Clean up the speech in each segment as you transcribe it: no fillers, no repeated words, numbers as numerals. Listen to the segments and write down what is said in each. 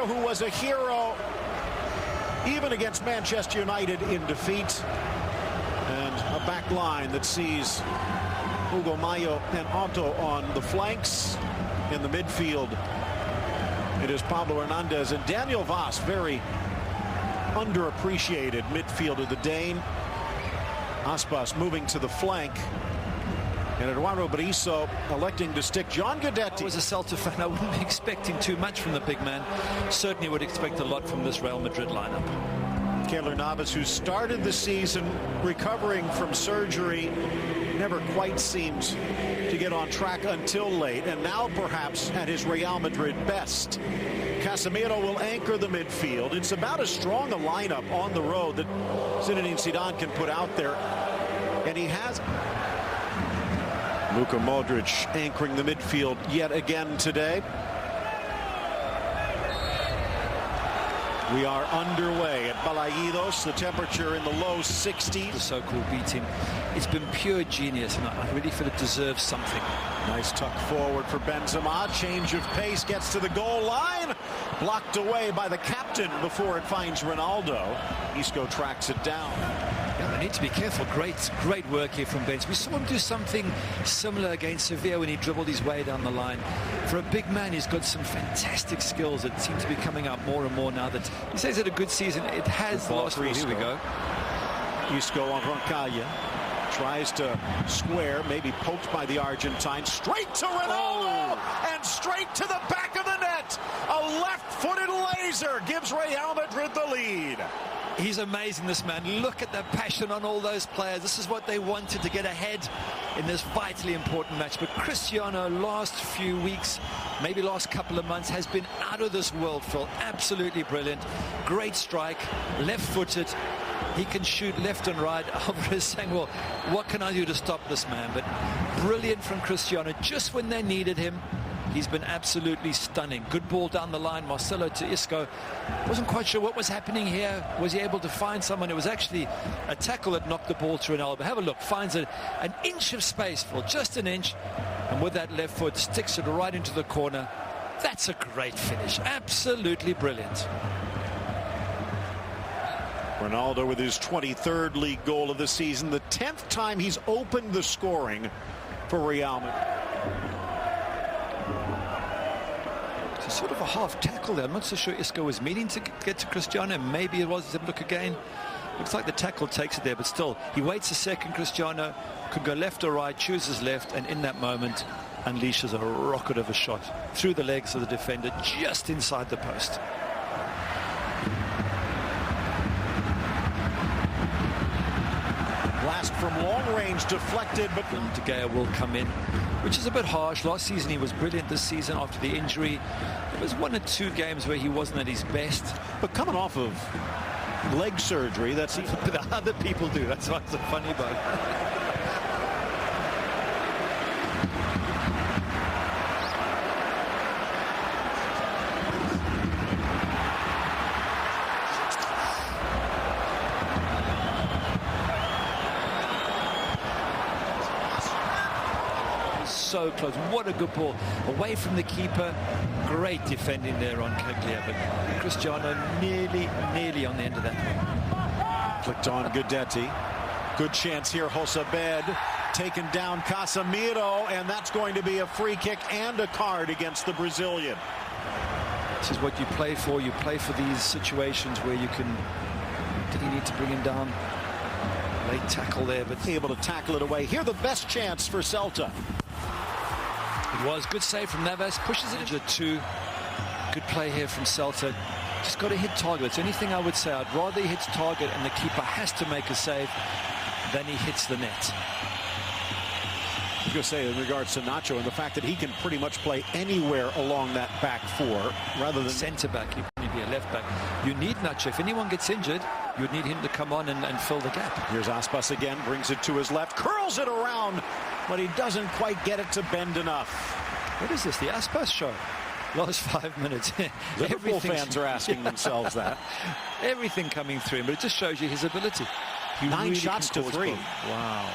Sergio, who was a hero even against Manchester United in defeat. And a back line that sees Hugo Mallo and Otto on the flanks. In the midfield, it is Pablo Hernandez and Daniel Vaz, very underappreciated midfielder, the Dane. Aspas moving to the flank. And Eduardo Brizo electing to stick John Guidetti. I was a Celta fan. I wouldn't be expecting too much from the big man. Certainly would expect a lot from this Real Madrid lineup. Keylor Navas, who started the season recovering from surgery, never quite seemed to get on track until late, and now perhaps at his Real Madrid best. Casemiro will anchor the midfield. It's about as strong a lineup on the road that Zinedine Zidane can put out there, and he has. Luka Modric anchoring the midfield yet again today. We are underway at Balaidos, the temperature in the low 60s. The so-called B team. It's been pure genius, and I really feel it deserves something. Nice tuck forward for Benzema. Change of pace, gets to the goal line. Blocked away by the captain before it finds Ronaldo. Isco tracks it down. Yeah, they need to be careful. Great work here from Benz. We saw him do something similar against Sevilla when he dribbled his way down the line. For a big man, he's got some fantastic skills that seem to be coming up more and more now that he says it a good season. It has lost. Here we go. Isco on Roncaglia. Tries to square, maybe poked by the Argentine. Straight to Ronaldo! And straight to the back of the net! A left-footed laser gives Real Madrid the lead. He's amazing, this man. Look at the passion on all those players. This is what they wanted, to get ahead in this vitally important match. But Cristiano, last few weeks, maybe last couple of months, has been out of this world, Phil. Absolutely brilliant. Great strike, left-footed. He can shoot left and right. Alvarez saying, well, what can I do to stop this man? But brilliant from Cristiano. Just when they needed him, he's been absolutely stunning. Good ball down the line. Marcelo to Isco. Wasn't quite sure what was happening here. Was he able to find someone? It was actually a tackle that knocked the ball to Ronaldo. Have a look. Finds an inch of space, Phil. Just an inch. And with that left foot, sticks it right into the corner. That's a great finish. Absolutely brilliant. Ronaldo with his 23rd league goal of the season, the 10th time he's opened the scoring for Real Madrid. It's sort of a half tackle there. I'm not so sure Isco was meaning to get to Cristiano. Maybe it was. Look again. Looks like the tackle takes it there, but still, he waits a second. Cristiano could go left or right, chooses left, and in that moment unleashes a rocket of a shot through the legs of the defender, just inside the post. Blast from long range deflected, but De Gea will come in, which is a bit harsh. Last season he was brilliant. This season, after the injury, there was 1 or 2 games where he wasn't at his best. But coming off of leg surgery, that's what other people do. That's what's so funny about it. So close. What a good ball. Away from the keeper. Great defending there on Roncaglia, but Cristiano nearly on the end of that. Clicked on Guidetti. Good chance here. Jozabed taken down Casemiro, and that's going to be a free kick and a card against the Brazilian. This is what you play for. You play for these situations where you can. Did he need to bring him down? Late tackle there, but able to tackle it away. Here, the best chance for Celta. It was good save from Navas, pushes it into 2. Good play here from Celta. Just got to hit target. It's anything I would say. I'd rather he hits target and the keeper has to make a save than he hits the net. I was going to say, in regards to Nacho and the fact that he can pretty much play anywhere along that back 4 rather than centre back. You can be a left back. You need Nacho. If anyone gets injured, you'd need him to come on and fill the gap. Here's Aspas again, brings it to his left, curls it around, but he doesn't quite get it to bend enough. What is this, the Aspas show? Last 5 minutes. Liverpool fans are asking themselves that. Everything coming through him, but it just shows you his ability. He 9 really shots to 3. Wow.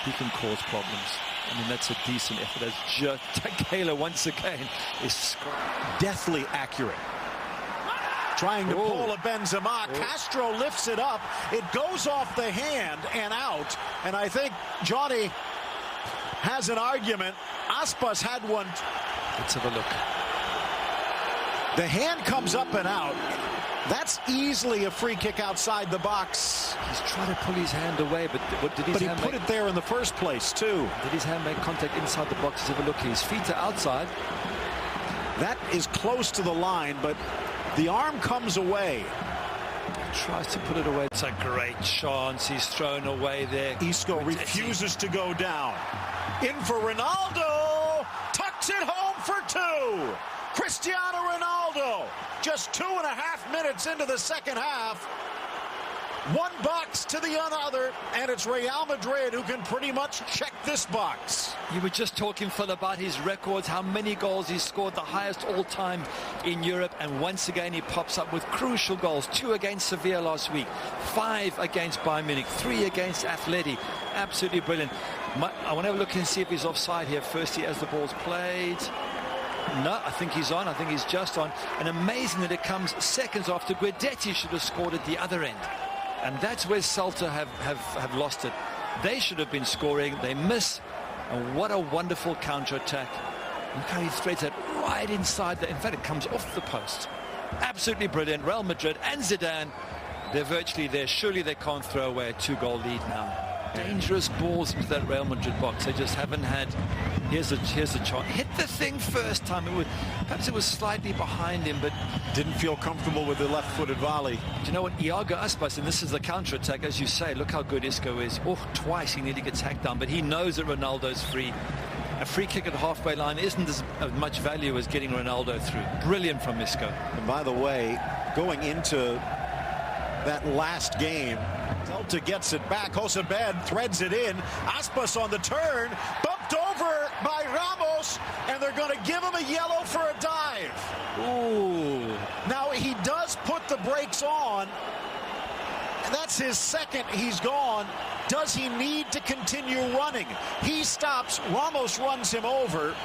He can cause problems. I mean, that's a decent effort. That's just Keylor once again is deathly accurate. Trying to pull a Benzema. Castro lifts it up. It goes off the hand and out. And I think Jonny has an argument. Aspas had one. Let's have a look. The hand comes up and out. That's easily a free kick outside the box. He's trying to pull his hand away, but he put it there in the first place, too. Did his hand make contact inside the box? Let's have a look. His feet are outside. That is close to the line, but the arm comes away. Tries to put it away. It's a great chance. He's thrown away there. Isco refuses to go down. In for Ronaldo. Tucks it home for 2. Cristiano Ronaldo. Just 2.5 minutes into the second half. One box to the other, and it's Real Madrid who can pretty much check this box. You were just talking, Phil, about his records, how many goals he's scored, the highest all-time in Europe, and once again he pops up with crucial goals. 2 against Sevilla last week, 5 against Bayern Munich, 3 against Atleti. Absolutely brilliant. I want to have a look and see if he's offside here. Firstly, as the ball's played. No, I think he's on. I think he's just on. And amazing that it comes seconds after Guidetti should have scored at the other end. And that's where Celta have lost it. They should have been scoring. They miss. And what a wonderful counter-attack. Look how he threads it right inside. In fact, it comes off the post. Absolutely brilliant. Real Madrid and Zidane, they're virtually there. Surely they can't throw away a 2-goal lead now. Dangerous balls into that Real Madrid box. They just haven't had. Here's a chance. Hit the thing first time. Perhaps it was slightly behind him, but didn't feel comfortable with the left-footed volley. Do you know what? Iago Aspas, and this is the counter-attack, as you say. Look how good Isco is. Oh, twice he nearly gets hacked down, but he knows that Ronaldo's free. A free kick at the halfway line isn't as much value as getting Ronaldo through. Brilliant from Isco. And by the way, going into that last game, Celta gets it back. Jozabed threads it in. Aspas on the turn, bumped over by Ramos, and they're going to give him a yellow for a dive. Ooh. Now he does put the brakes on. That's his second. He's gone. Does he need to continue running? He stops. Ramos runs him over.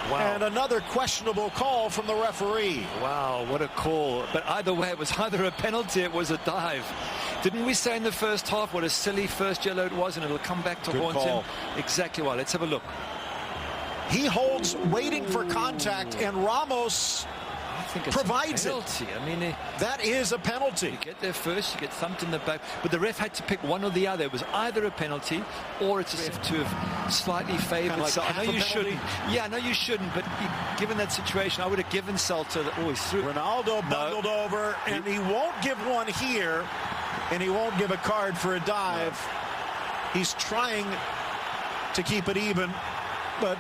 Wow. And another questionable call from the referee. Wow, what a call. But either way, it was either a penalty, it was a dive. Didn't we say in the first half what a silly first yellow it was, and it'll come back to haunt him? Exactly right. Let's have a look. He holds, waiting for contact, and Ramos provides it. I mean, that is a penalty. You get there first, you get thumped in the back, but the ref had to pick one or the other. It was either a penalty or it's a to have slightly favoured. Like I know you shouldn't. Yeah, I know you shouldn't, but given that situation, I would have given Celta that. Oh, he's through. Ronaldo bundled over, and he won't give one here, and he won't give a card for a dive. No. He's trying to keep it even, but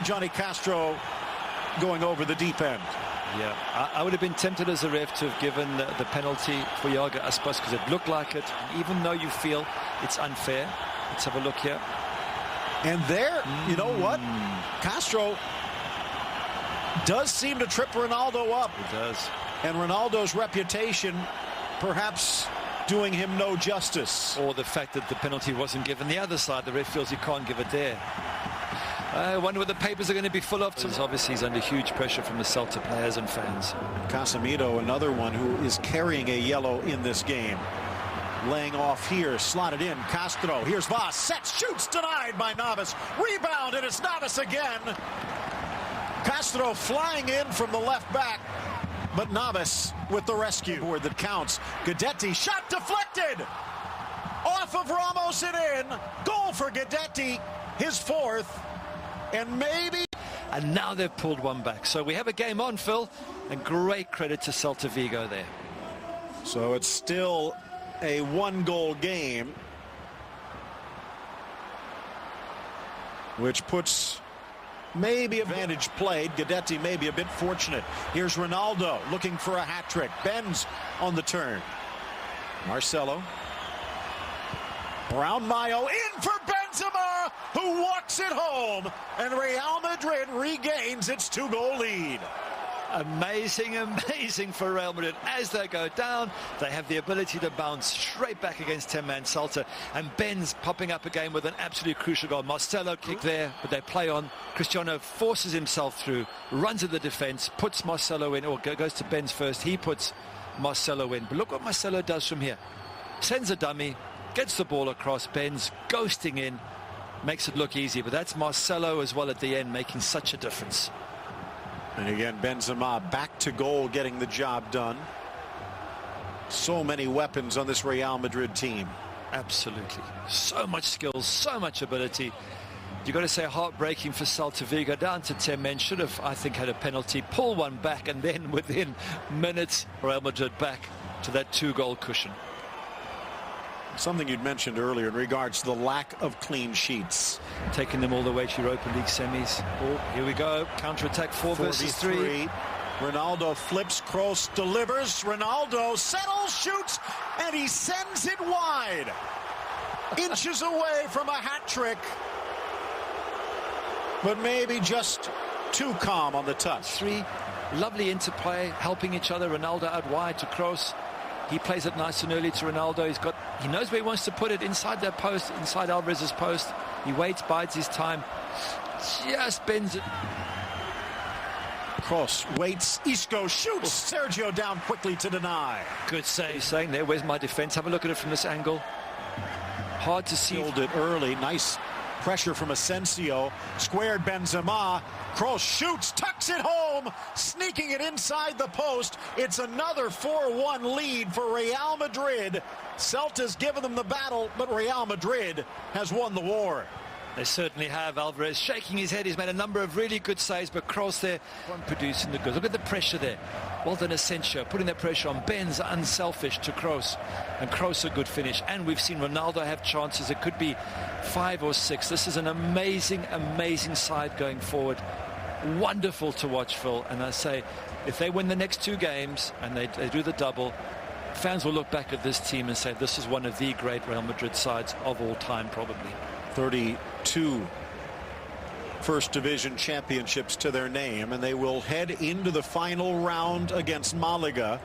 Jonny Castro going over the deep end. Yeah, I would have been tempted as a ref to have given the penalty for Iago Aspas because it looked like it, even though you feel it's unfair. Let's have a look here. And there, you know what? Castro does seem to trip Ronaldo up. He does. And Ronaldo's reputation perhaps doing him no justice. Or the fact that the penalty wasn't given the other side. The ref feels he can't give it there. I wonder what the papers are going to be full of. Obviously, he's under huge pressure from the Celta players and fans. Casemiro, another one who is carrying a yellow in this game. Laying off here, slotted in. Castro, here's Vaz, sets, shoots, denied by Navas. Rebound, and it's Navas again. Castro flying in from the left back, but Navas with the rescue board that counts. Guidetti, shot deflected. Off of Ramos and in. Goal for Guidetti, his fourth. And maybe. And now they've pulled one back. So we have a game on, Phil, and great credit to Celta Vigo there. So it's still a one-goal game, which puts maybe advantage played. Guidetti may be a bit fortunate. Here's Ronaldo looking for a hat trick. Benz on the turn. Marcelo. Brown Mayo in for Benzema, who walks it home, and Real Madrid regains its 2-goal lead. Amazing for Real Madrid. As they go down, they have the ability to bounce straight back against 10-man Celta. And Ben's popping up again with an absolutely crucial goal. Marcelo kick there, but they play on. Cristiano forces himself through, runs at the defense, puts Marcelo in, or goes to Ben's first. He puts Marcelo in. But look what Marcelo does from here. Sends a dummy, gets the ball across. Ben's ghosting in, makes it look easy. But that's Marcelo as well at the end, making such a difference. And again, Benzema back to goal, getting the job done. So many weapons on this Real Madrid team. Absolutely. So much skill, so much ability. You've got to say heartbreaking for Celta Vigo. Down to 10 men. Should have, I think, had a penalty. Pull one back, and then within minutes, Real Madrid back to that 2-goal cushion. Something you'd mentioned earlier in regards to the lack of clean sheets. Taking them all the way to Europa League semis. Oh, here we go. Counter-attack 4 versus 3. Ronaldo flips, Kroos delivers. Ronaldo settles, shoots, and he sends it wide. Inches away from a hat trick. But maybe just too calm on the touch. 3 lovely interplay, helping each other. Ronaldo out wide to Kroos. He plays it nice and early to Ronaldo. He knows where he wants to put it, inside that post, inside Alvarez's post. He waits, bides his time, just bends it. Kroos waits, Isco shoots. Sergio down quickly to deny. Good save. Saying there, where's my defense? Have a look at it from this angle. Hard to see. Killed it early. Nice pressure from Asensio. Squared Benzema. Kroos shoots, tucks it home, sneaking it inside the post. It's another 4-1 lead for Real Madrid. Celta's given them the battle, but Real Madrid has won the war. They certainly have. Alvarez shaking his head. He's made a number of really good saves, but Kroos there producing the goods. Look at the pressure there. Well done, Asensio, putting that pressure on. Ben's unselfish to Kroos, and Kroos a good finish. And we've seen Ronaldo have chances. It could be 5 or 6. This is an amazing side going forward. Wonderful to watch, Phil. And I say, if they win the next 2 games and they do the double, fans will look back at this team and say this is one of the great Real Madrid sides of all time, probably. 32 First Division championships to their name, and they will head into the final round against Malaga.